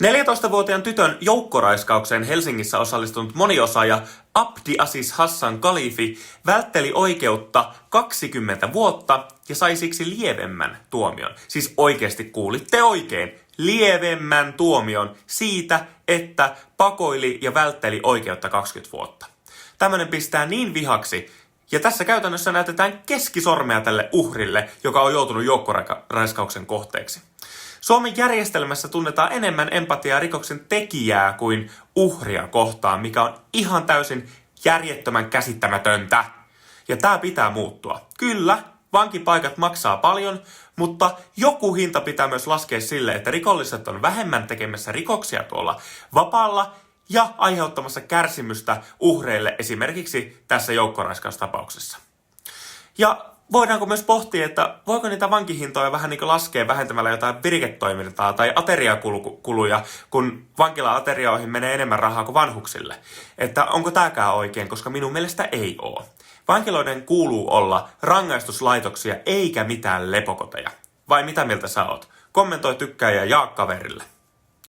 14-vuotiaan tytön joukkoraiskaukseen Helsingissä osallistunut moniosaaja Abdi Aziz Hassan Khalifi vältteli oikeutta 20 vuotta ja sai siksi lievemmän tuomion. Siis oikeasti kuulitte oikein, lievemmän tuomion siitä, että pakoili ja vältteli oikeutta 20 vuotta. Tämmönen pistää niin vihaksi, ja tässä käytännössä näytetään keskisormea tälle uhrille, joka on joutunut joukkoraiskauksen kohteeksi. Suomen järjestelmässä tunnetaan enemmän empatiaa rikoksen tekijää kuin uhria kohtaan, mikä on ihan täysin järjettömän käsittämätöntä. Ja tää pitää muuttua. Kyllä, vankipaikat maksaa paljon, mutta joku hinta pitää myös laskea sille, että rikolliset on vähemmän tekemässä rikoksia tuolla vapaalla ja aiheuttamassa kärsimystä uhreille esimerkiksi tässä joukkoraiskaustapauksessa. Ja voidaanko myös pohtia, että voiko niitä vankihintoja vähän niin kuin laskea vähentämällä jotain viriketoimintaa tai ateriakuluja, kun vankila-aterioihin menee enemmän rahaa kuin vanhuksille. Että onko tääkään oikein, koska minun mielestä ei ole. Vankiloiden kuuluu olla rangaistuslaitoksia eikä mitään lepokoteja. Vai mitä mieltä sä oot? Kommentoi, tykkää ja jaa kaverille.